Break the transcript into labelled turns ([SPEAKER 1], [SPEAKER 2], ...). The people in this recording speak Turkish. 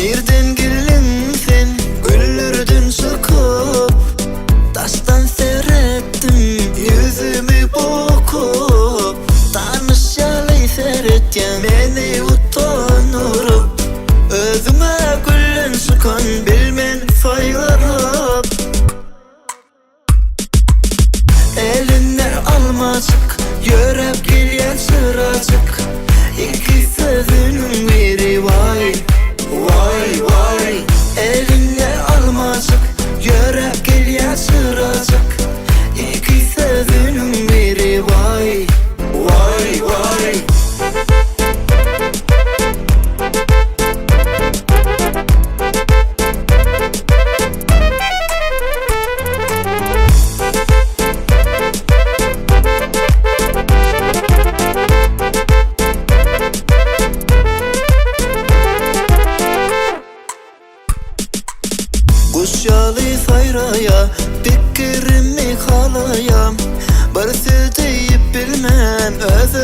[SPEAKER 1] Birden gelinsin, güllürdün sokup, taştan seyrettim yüzümü bokup. Tanışalı seyret ya beni utanırıp, özüme güllün sıkan bilmen faylarıp. Eline almacık, yörep gel sıracık. İki sözünün biri vay, vay vay. Eline almacık, yörep gel sıracık. İki sözünün biri vay, vay vay. Kuşalı sayraya, fikrimi halayam. Bir söz deyip bilmem, öz